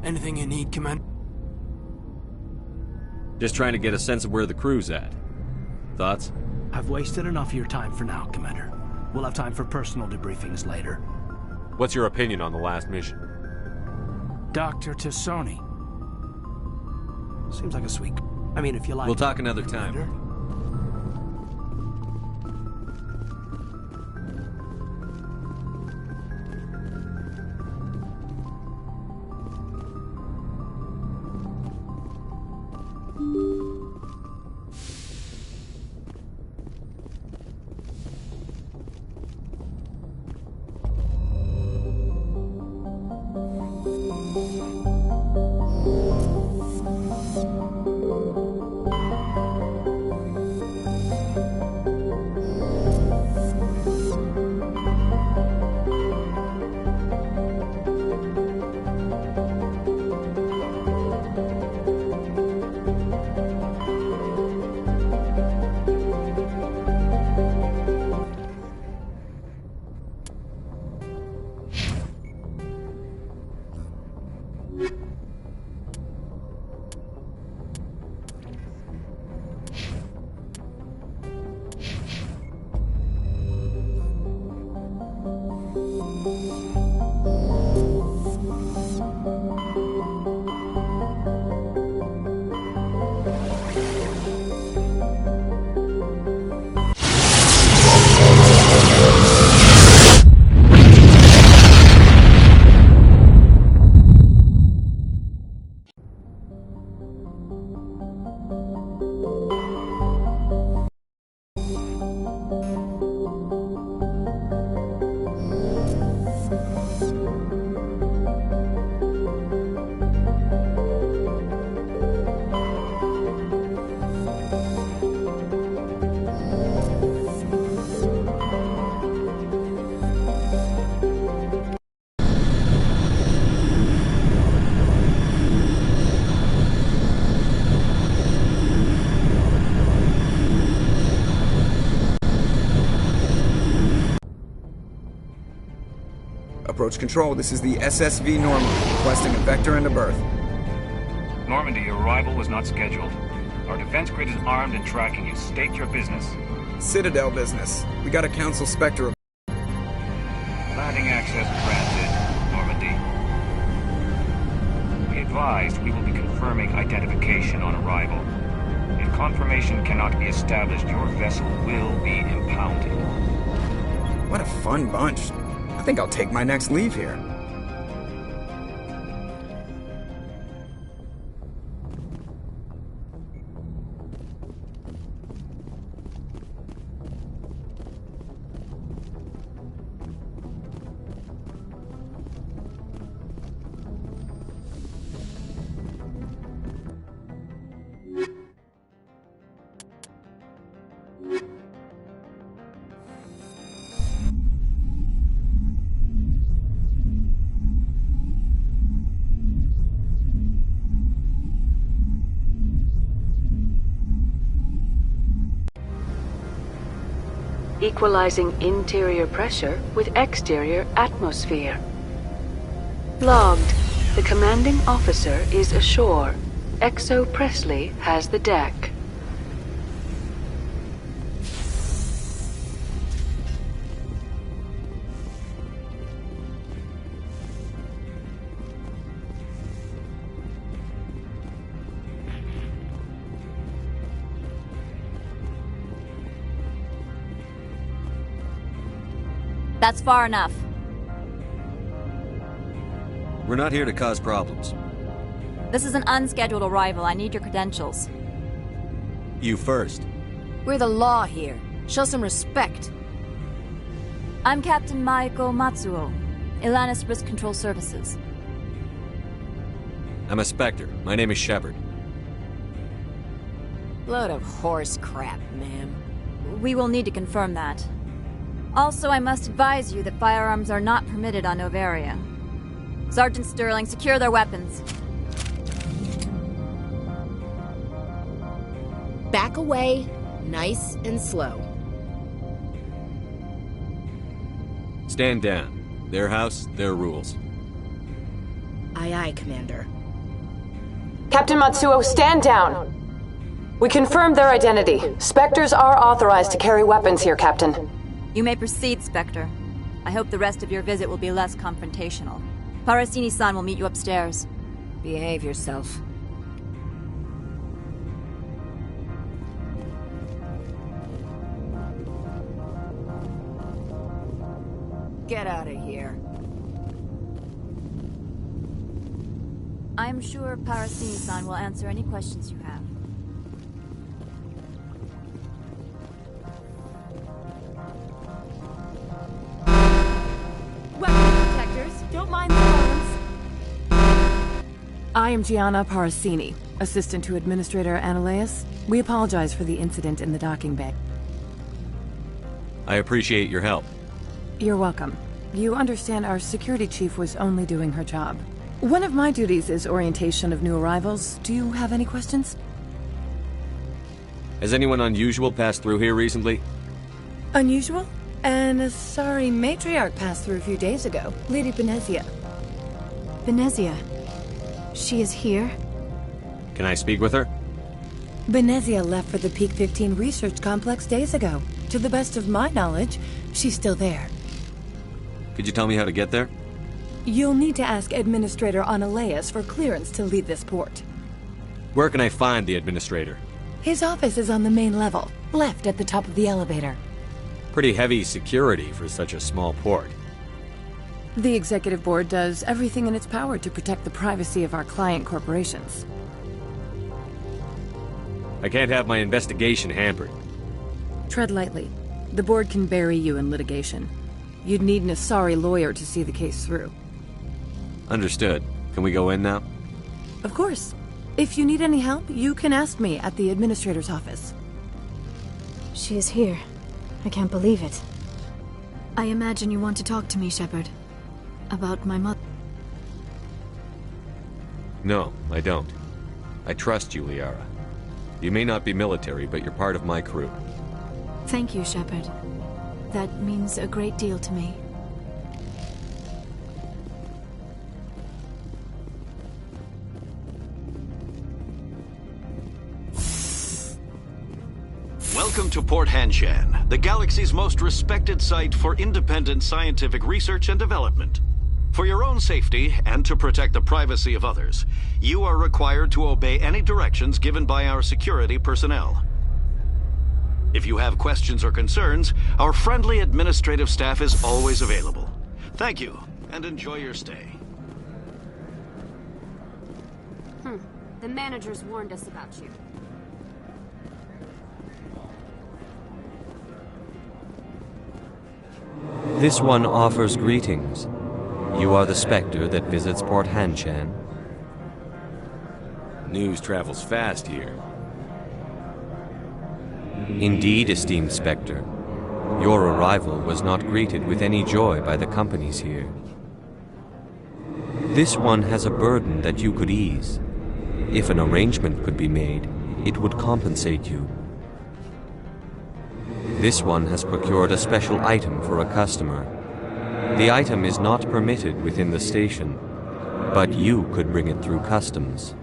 Anything you need, Commander? Just trying to get a sense of where the crew's at. Thoughts? I've wasted enough of your time for now, Commander. We'll have time for personal debriefings later. What's your opinion on the last mission? Dr. Tassoni. Seems like a sweet... I mean, if you like... We'll talk another time. Commander. Approach control, this is the SSV Normandy, requesting a vector and a berth. Normandy, your arrival was not scheduled. Our defense grid is armed and tracking you. State your business. Citadel business. We got a Council Spectre. Landing access granted, Normandy. Be advised, we will be confirming identification on arrival. If confirmation cannot be established, your vessel will be impounded. What a fun bunch. I think I'll take my next leave here. Equalizing interior pressure with exterior atmosphere. Logged. The commanding officer is ashore. XO Presley has the deck. That's far enough. We're not here to cause problems. This is an unscheduled arrival. I need your credentials. You first. We're the law here. Show some respect. I'm Captain Maiko Matsuo, Ilanis Risk Control Services. I'm a Spectre. My name is Shepard. Load of horse crap, ma'am. We will need to confirm that. Also, I must advise you that firearms are not permitted on Novaria. Sergeant Sterling, secure their weapons. Back away, nice and slow. Stand down. Their house, their rules. I Aye, aye, Commander. Captain Matsuo, stand down! We confirmed their identity. Spectres are authorized to carry weapons here, Captain. You may proceed, Spectre. I hope the rest of your visit will be less confrontational. Parasini-san will meet you upstairs. Behave yourself. Get out of here. I'm sure Parasini-san will answer any questions you have. Weapon protectors, don't mind the phones. I am Gianna Parasini, assistant to Administrator Ananias. We apologize for the incident in the docking bay. I appreciate your help. You're welcome. You understand our security chief was only doing her job. One of my duties is orientation of new arrivals. Do you have any questions? Has anyone unusual passed through here recently? Unusual? An Asari matriarch passed through a few days ago. Lady Benezia. Benezia. She is here? Can I speak with her? Benezia left for the Peak 15 research complex days ago. To the best of my knowledge, she's still there. Could you tell me how to get there? You'll need to ask Administrator Ananias for clearance to leave this port. Where can I find the administrator? His office is on the main level, left at the top of the elevator. Pretty heavy security for such a small port. The Executive Board does everything in its power to protect the privacy of our client corporations. I can't have my investigation hampered. Tread lightly. The Board can bury you in litigation. You'd need an Asari lawyer to see the case through. Understood. Can we go in now? Of course. If you need any help, you can ask me at the Administrator's office. She is here. I can't believe it. I imagine you want to talk to me, Shepard. About my mother. No, I don't. I trust you, Liara. You may not be military, but you're part of my crew. Thank you, Shepard. That means a great deal to me. Welcome to Port Hanshan, the galaxy's most respected site for independent scientific research and development. For your own safety and to protect the privacy of others, you are required to obey any directions given by our security personnel. If you have questions or concerns, our friendly administrative staff is always available. Thank you, and enjoy your stay. The managers warned us about you. This one offers greetings. You are the Spectre that visits Port Hanshan. News travels fast here. Indeed, esteemed Spectre. Your arrival was not greeted with any joy by the companies here. This one has a burden that you could ease. If an arrangement could be made, it would compensate you. This one has procured a special item for a customer. The item is not permitted within the station, but you could bring it through customs.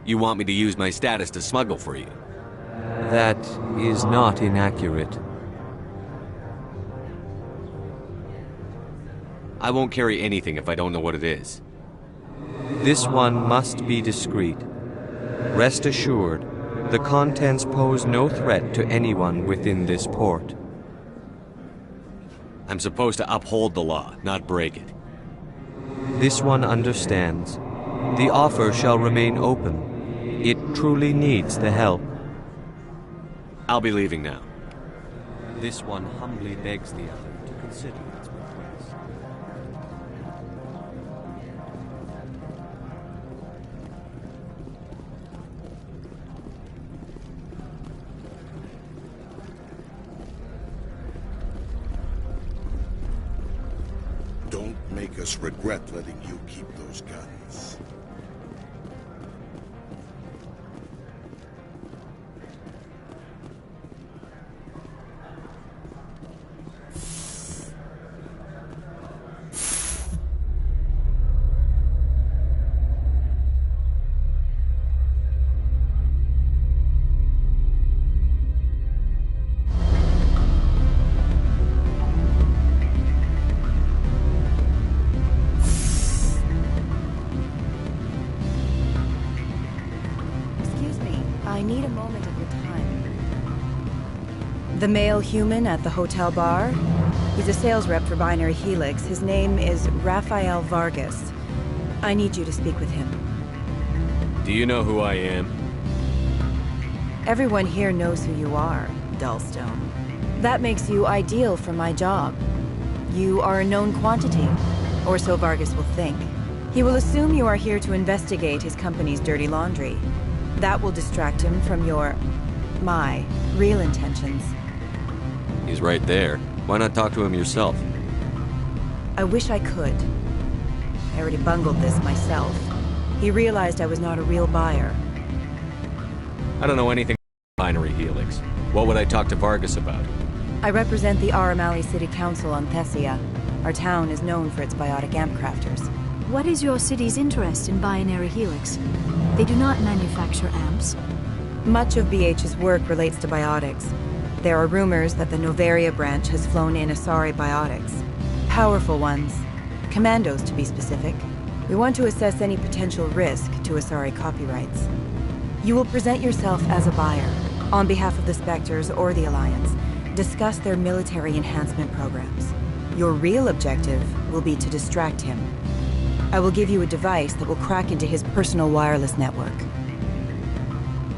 You want me to use my status to smuggle for you? That is not inaccurate. I won't carry anything if I don't know what it is. This one must be discreet. Rest assured, the contents pose no threat to anyone within this port. I'm supposed to uphold the law, not break it. This one understands. The offer shall remain open. It truly needs the help. I'll be leaving now. This one humbly begs the other to consider its request. Don't make us regret letting you keep those guns. The male human at the hotel bar? He's a sales rep for Binary Helix. His name is Rafael Vargas. I need you to speak with him. Do you know who I am? Everyone here knows who you are, Dullstone. That makes you ideal for my job. You are a known quantity, or so Vargas will think. He will assume you are here to investigate his company's dirty laundry. That will distract him from my real intentions. He's right there. Why not talk to him yourself? I wish I could. I already bungled this myself. He realized I was not a real buyer. I don't know anything about Binary Helix. What would I talk to Vargas about? I represent the Aramali City Council on Thessia. Our town is known for its biotic amp crafters. What is your city's interest in Binary Helix? They do not manufacture amps. Much of BH's work relates to biotics. There are rumors that the Novaria branch has flown in Asari biotics. Powerful ones. Commandos, to be specific. We want to assess any potential risk to Asari copyrights. You will present yourself as a buyer, on behalf of the Spectres or the Alliance. Discuss their military enhancement programs. Your real objective will be to distract him. I will give you a device that will crack into his personal wireless network.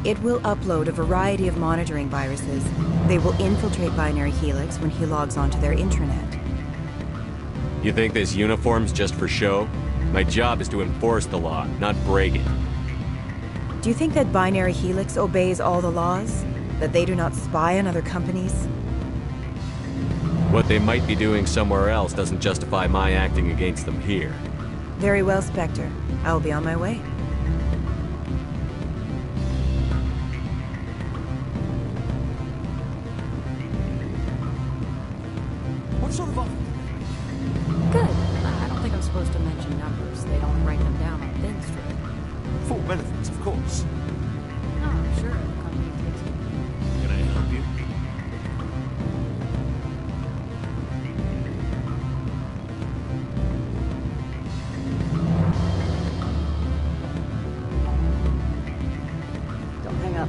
It will upload a variety of monitoring viruses. They will infiltrate Binary Helix when he logs onto their intranet. You think this uniform's just for show? My job is to enforce the law, not break it. Do you think that Binary Helix obeys all the laws? That they do not spy on other companies? What they might be doing somewhere else doesn't justify my acting against them here. Very well, Spectre. I will be on my way. What sort of offer? Good. I don't think I'm supposed to mention numbers. They don't write them down on thin strip. Full benefits, of course. Oh, sure. The company takes it. Can I help you? Don't hang up.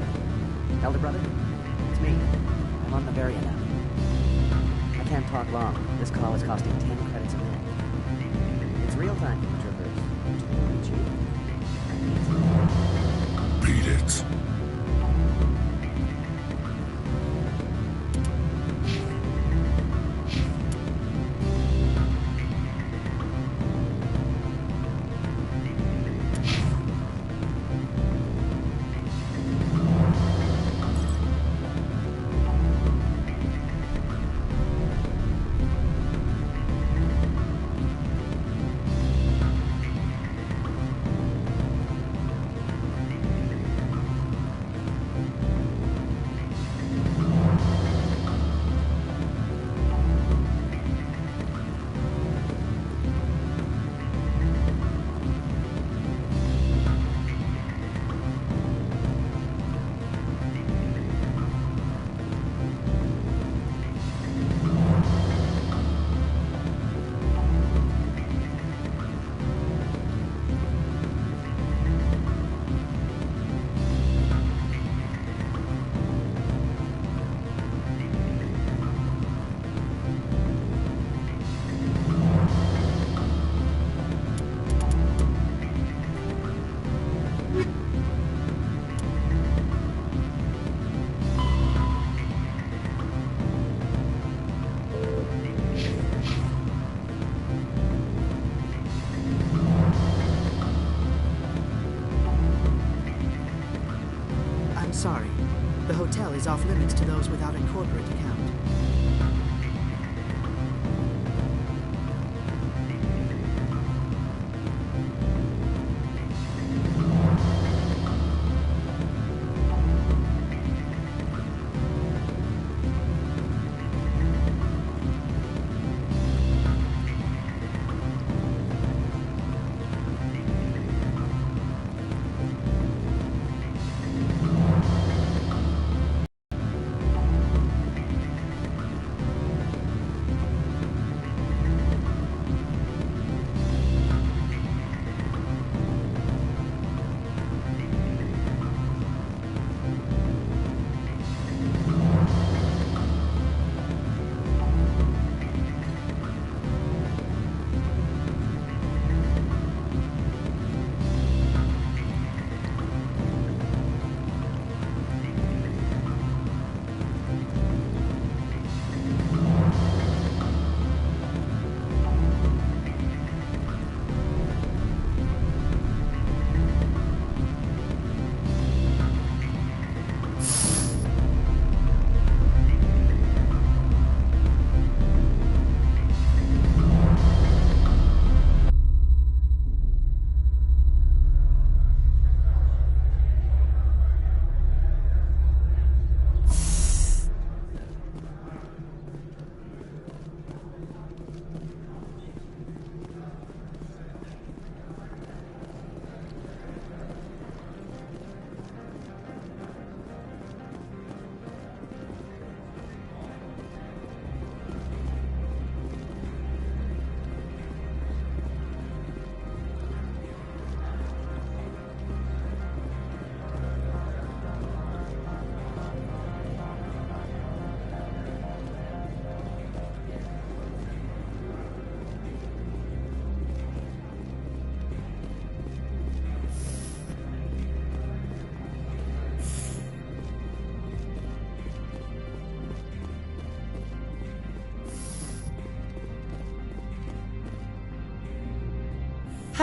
Elder brother, it's me. I'm on Novaria now. I can't talk long. This call is costing 10 credits a minute. It's real time for the traverse. Don't you think it would be cheap? Beat it. Sorry. The hotel is off limits to those without a corporate account.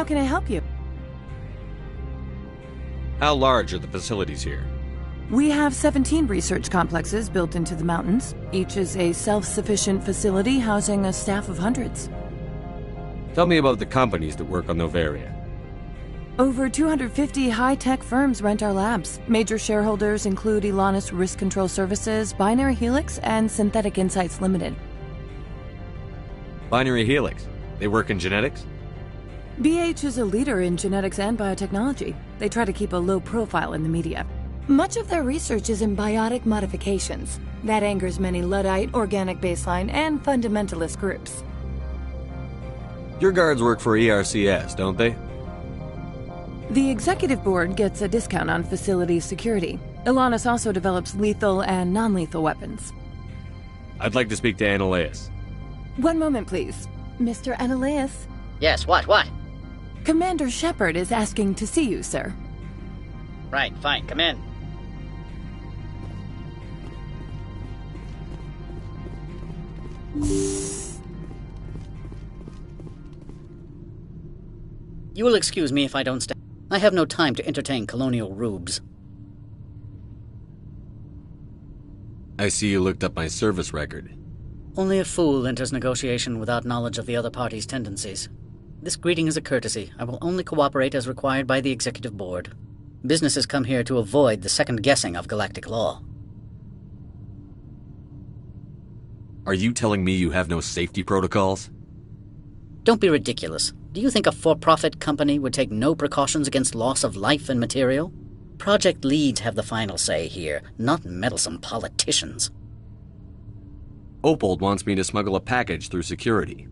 How can I help you? How large are the facilities here? We have 17 research complexes built into the mountains. Each is a self-sufficient facility housing a staff of hundreds. Tell me about the companies that work on Novaria. Over 250 high-tech firms rent our labs. Major shareholders include Elanus Risk Control Services, Binary Helix, and Synthetic Insights Limited. Binary Helix? They work in genetics? BH is a leader in genetics and biotechnology. They try to keep a low profile in the media. Much of their research is in biotic modifications. That angers many Luddite, organic baseline, and fundamentalist groups. Your guards work for ERCS, don't they? The executive board gets a discount on facility security. Elanus also develops lethal and non-lethal weapons. I'd like to speak to Ananias. One moment, please. Mr. Ananias? Yes, what? Commander Shepard is asking to see you, sir. Right, fine, come in. You will excuse me if I don't stay. I have no time to entertain colonial rubes. I see you looked up my service record. Only a fool enters negotiation without knowledge of the other party's tendencies. This greeting is a courtesy. I will only cooperate as required by the executive board. Businesses come here to avoid the second guessing of galactic law. Are you telling me you have no safety protocols? Don't be ridiculous. Do you think a for-profit company would take no precautions against loss of life and material? Project leads have the final say here, not meddlesome politicians. Opold wants me to smuggle a package through security.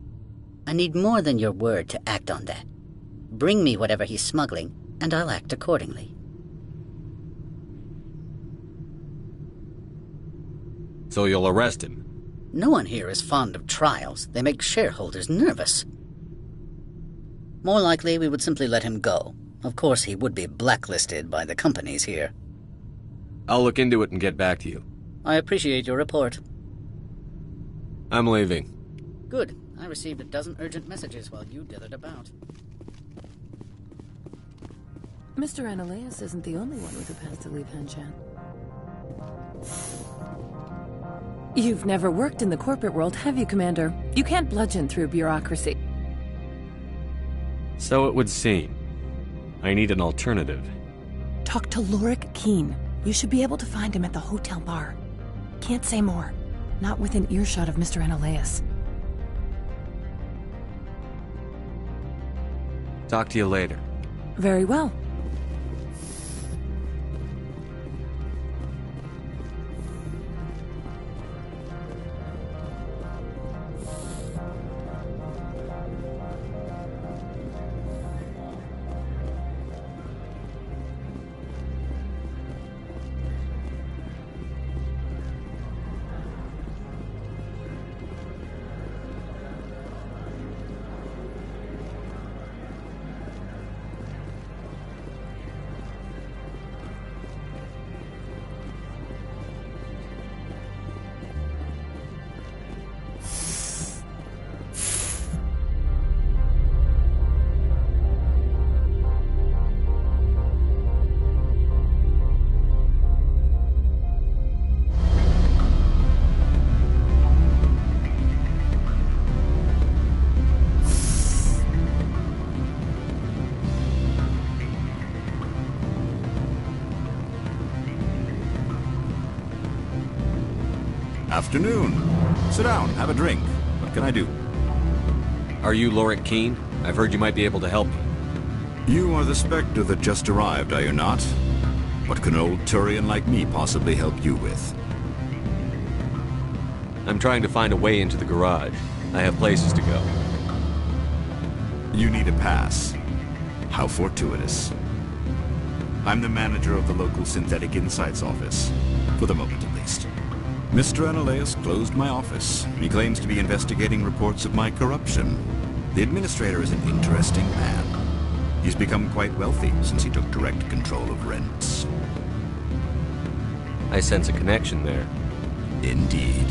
I need more than your word to act on that. Bring me whatever he's smuggling, and I'll act accordingly. So you'll arrest him? No one here is fond of trials. They make shareholders nervous. More likely, we would simply let him go. Of course, he would be blacklisted by the companies here. I'll look into it and get back to you. I appreciate your report. I'm leaving. Good. I received a dozen urgent messages while you dithered about. Mr. Ananias isn't the only one with a path to leave Hanshan. You've never worked in the corporate world, have you, Commander? You can't bludgeon through bureaucracy. So it would seem. I need an alternative. Talk to Lorik Keen. You should be able to find him at the hotel bar. Can't say more. Not within earshot of Mr. Ananias. Talk to you later. Very well. Afternoon. Sit down, have a drink. What can I do? Are you Lorik Keen? I've heard you might be able to help me. You are the Spectre that just arrived, are you not? What can an old Turian like me possibly help you with? I'm trying to find a way into the garage. I have places to go. You need a pass. How fortuitous. I'm the manager of the local Synthetic Insights office. For the moment, at least. Mr. Ananias closed my office. He claims to be investigating reports of my corruption. The administrator is an interesting man. He's become quite wealthy since he took direct control of rents. I sense a connection there. Indeed.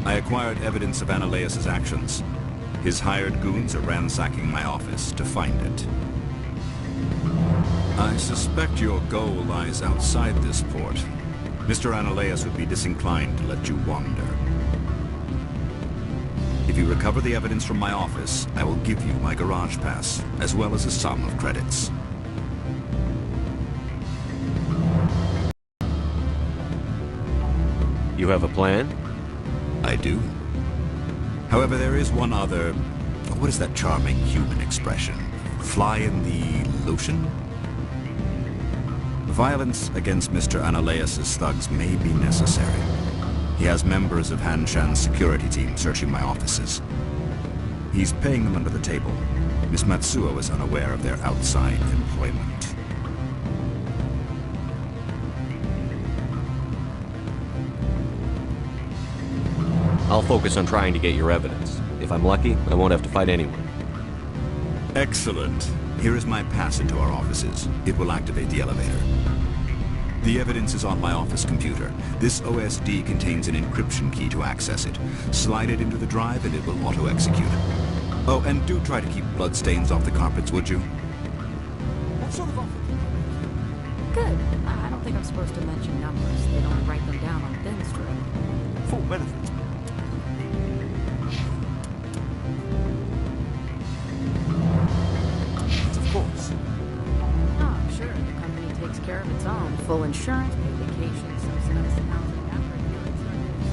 I acquired evidence of Ananias's actions. His hired goons are ransacking my office to find it. I suspect your goal lies outside this port. Mr. Ananias would be disinclined to let you wander. If you recover the evidence from my office, I will give you my garage pass, as well as a sum of credits. You have a plan? I do. However, there is one other... What is that charming human expression? Fly in the lotion? Violence against Mr. Ananias' thugs may be necessary. He has members of Han Shan's security team searching my offices. He's paying them under the table. Miss Matsuo is unaware of their outside employment. I'll focus on trying to get your evidence. If I'm lucky, I won't have to fight anyone. Excellent. Here is my pass into our offices. It will activate the elevator. The evidence is on my office computer. This OSD contains an encryption key to access it. Slide it into the drive and it will auto-execute. Oh, and do try to keep bloodstains off the carpets, would you? What sort of offer? Good. I don't think I'm supposed to mention numbers. They'd only write them down on thin strip. Full benefits. Of course. Oh, sure. The company takes care of its own. Full insurance, paid vacation, subsidized housing after a year and start getting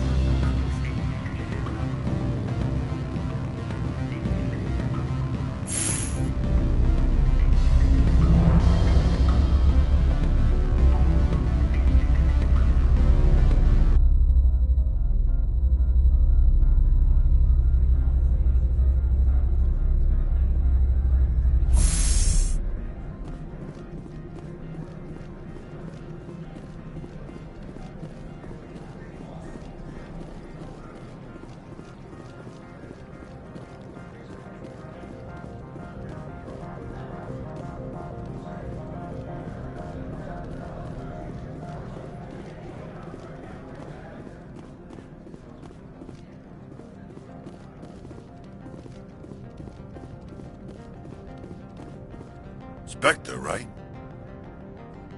Spectre, right?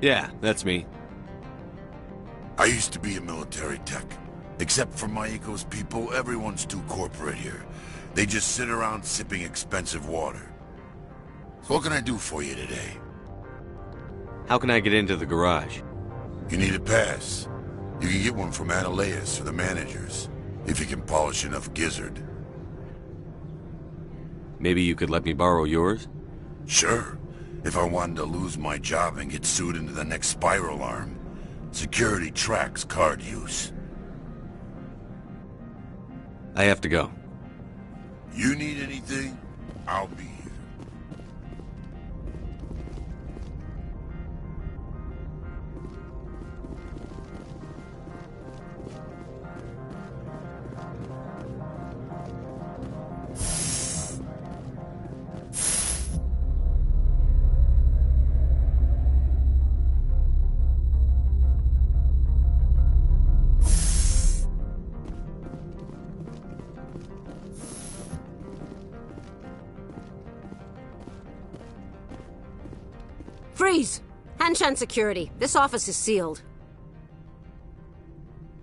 Yeah, that's me. I used to be a military tech. Except for Maiko's people, everyone's too corporate here. They just sit around sipping expensive water. So what can I do for you today? How can I get into the garage? You need a pass. You can get one from Ananias or the managers, if you can polish enough gizzard. Maybe you could let me borrow yours? Sure. If I wanted to lose my job and get sued into the next spiral arm. Security tracks card use. I have to go. You need anything? I'll be here. Freeze! Hanshan Security. This office is sealed.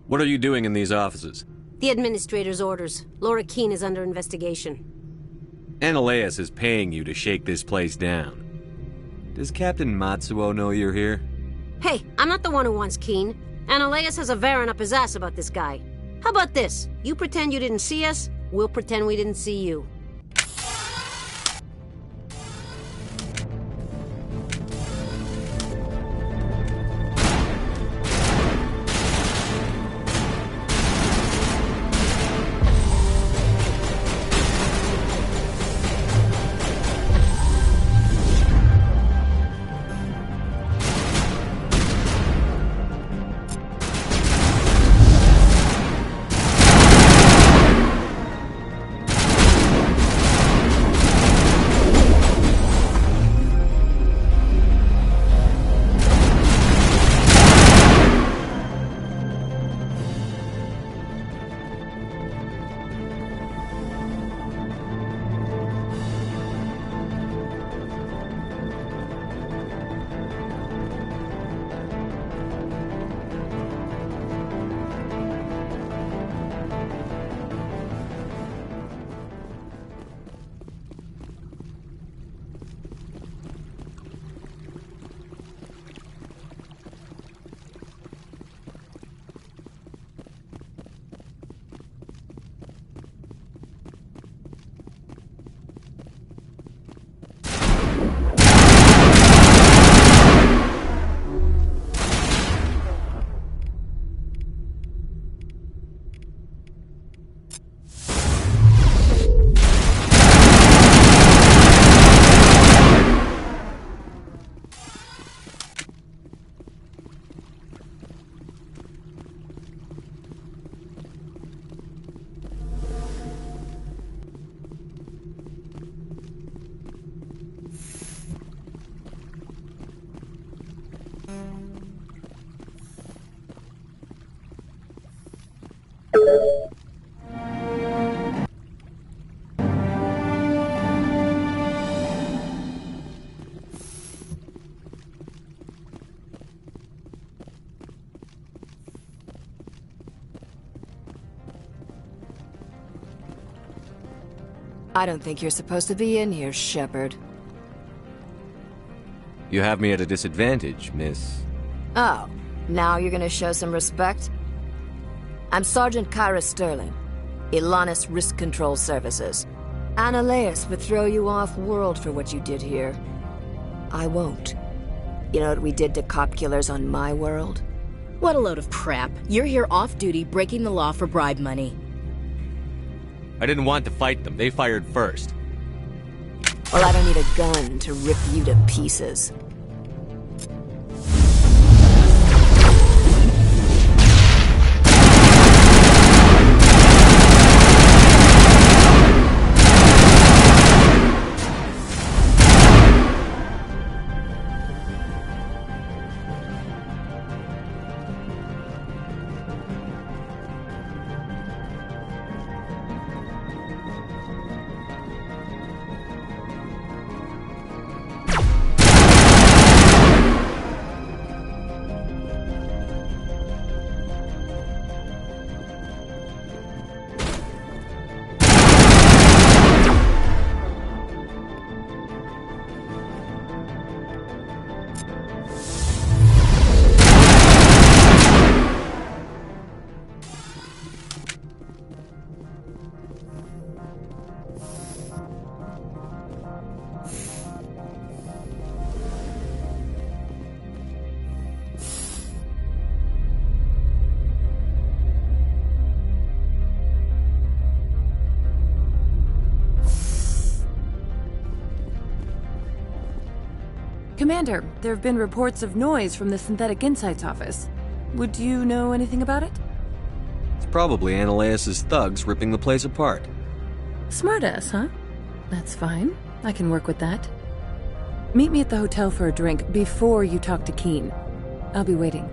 What are you doing in these offices? The administrator's orders. Laura Keene is under investigation. Ananias is paying you to shake this place down. Does Captain Matsuo know you're here? Hey, I'm not the one who wants Keene. Ananias has a Varen up his ass about this guy. How about this? You pretend you didn't see us, we'll pretend we didn't see you. I don't think you're supposed to be in here, Shepard. You have me at a disadvantage, miss. Oh, now you're gonna show some respect? I'm Sergeant Kyra Sterling, Ilanis Risk Control Services. Ananias would throw you off-world for what you did here. I won't. You know what we did to cop killers on my world? What a load of crap. You're here off-duty, breaking the law for bribe money. I didn't want to fight them. They fired first. Well, I don't need a gun to rip you to pieces. Commander, there have been reports of noise from the Synthetic Insights office. Would you know anything about it? It's probably Ananias' thugs ripping the place apart. Smartass, huh? That's fine. I can work with that. Meet me at the hotel for a drink before you talk to Keen. I'll be waiting.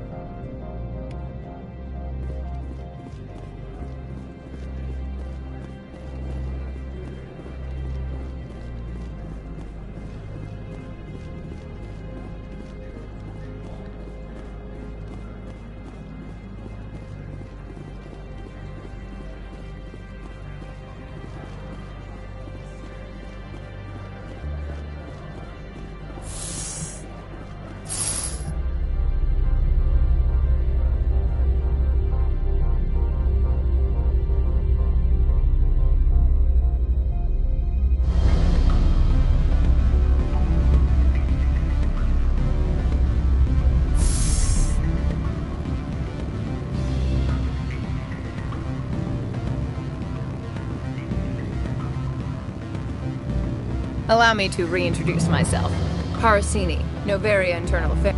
Allow me to reintroduce myself. Parasini, Novaria Internal Affairs.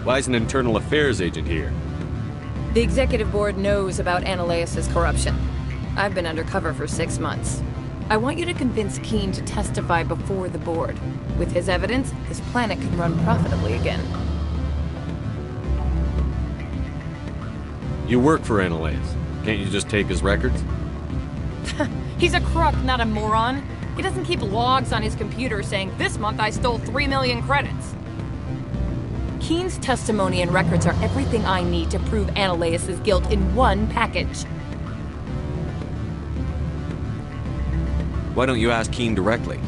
Why is an internal affairs agent here? The executive board knows about Ananias' corruption. I've been undercover for 6 months. I want you to convince Keen to testify before the board. With his evidence, this planet can run profitably again. You work for Ananias. Can't you just take his records? He's a crook, not a moron. He doesn't keep logs on his computer saying, "This month I stole 3 million credits." Keen's testimony and records are everything I need to prove Ananias' guilt in one package. Why don't you ask Keen directly?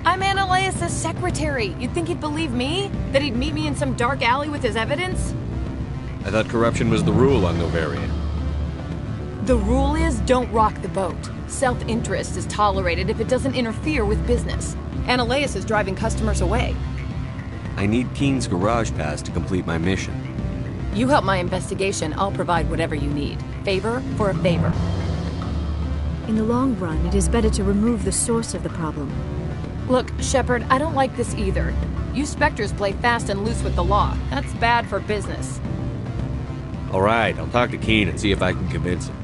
I'm Ananias' secretary. You'd think he'd believe me? That he'd meet me in some dark alley with his evidence? I thought corruption was the rule on Novaria. The rule is, don't rock the boat. Self-interest is tolerated if it doesn't interfere with business. Ananias is driving customers away. I need Keen's garage pass to complete my mission. You help my investigation, I'll provide whatever you need. Favor for a favor. In the long run, it is better to remove the source of the problem. Look, Shepard, I don't like this either. You Spectres play fast and loose with the law. That's bad for business. All right, I'll talk to Keen and see if I can convince him.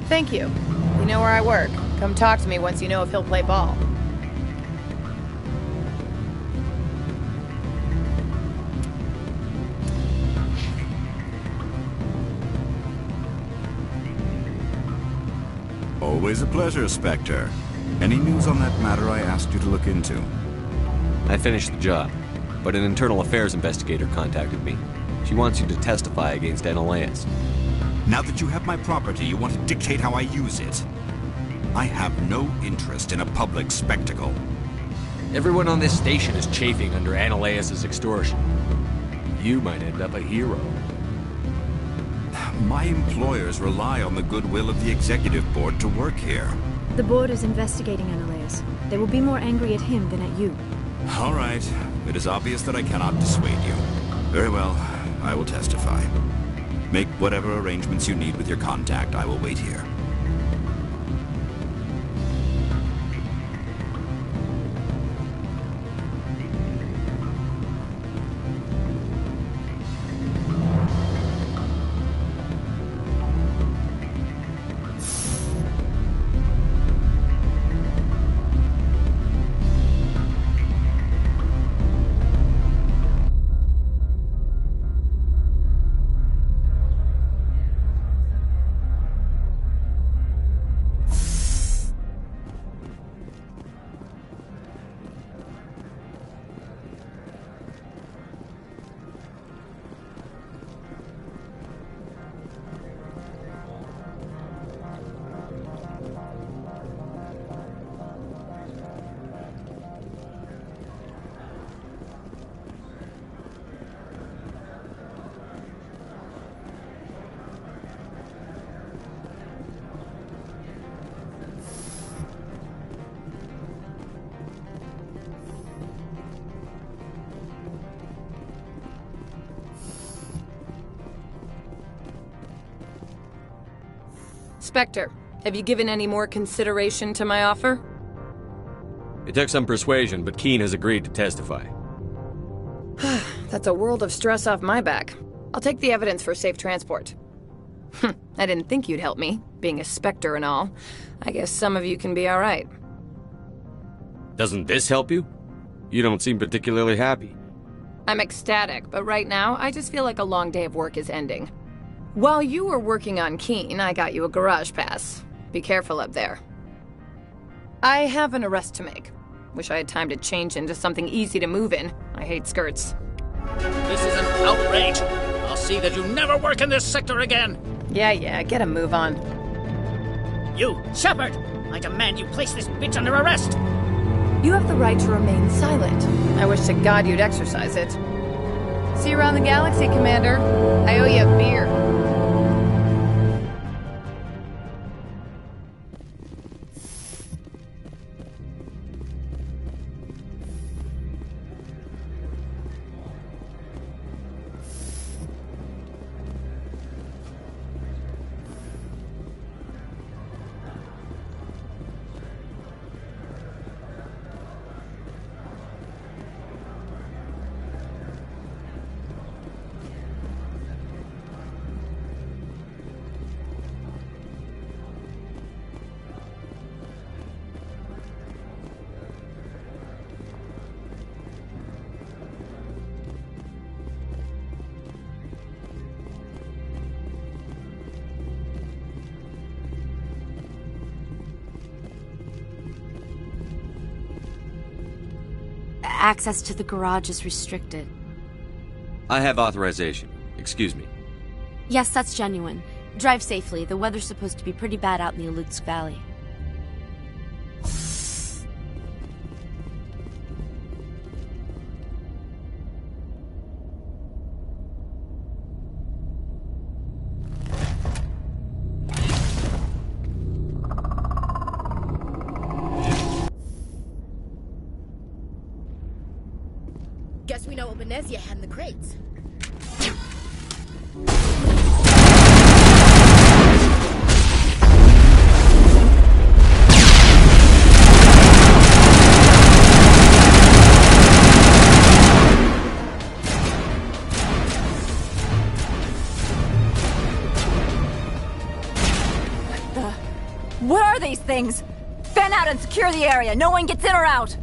Thank you. You know where I work. Come talk to me once you know if he'll play ball. Always a pleasure, Spectre. Any news on that matter I asked you to look into? I finished the job, but an internal affairs investigator contacted me. She wants you to testify against Analaeus. Now that you have my property, you want to dictate how I use it. I have no interest in a public spectacle. Everyone on this station is chafing under Analaeus' extortion. You might end up a hero. My employers rely on the goodwill of the executive board to work here. The board is investigating Analaeus. They will be more angry at him than at you. All right. It is obvious that I cannot dissuade you. Very well. I will testify. Make whatever arrangements you need with your contact. I will wait here. Spectre, have you given any more consideration to my offer? It took some persuasion, but Keene has agreed to testify. That's a world of stress off my back. I'll take the evidence for safe transport. I didn't think you'd help me, being a Spectre and all. I guess some of you can be alright. Doesn't this help you? You don't seem particularly happy. I'm ecstatic, but right now, I just feel like a long day of work is ending. While you were working on Keene, I got you a garage pass. Be careful up there. I have an arrest to make. Wish I had time to change into something easy to move in. I hate skirts. This is an outrage. I'll see that you never work in this sector again. Yeah, get a move on. You, Shepard! I demand you place this bitch under arrest! You have the right to remain silent. I wish to God you'd exercise it. See you around the galaxy, Commander. I owe you a beer. Access to the garage is restricted. I have authorization. Excuse me. Yes, that's genuine. Drive safely. The weather's supposed to be pretty bad out in the Alutsk Valley. Guess we know what Benezia had in the crates. What are these things? Fan out and secure the area. No one gets in or out.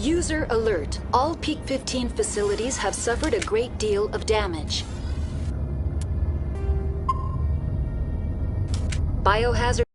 User alert. All Peak 15 facilities have suffered a great deal of damage. Biohazard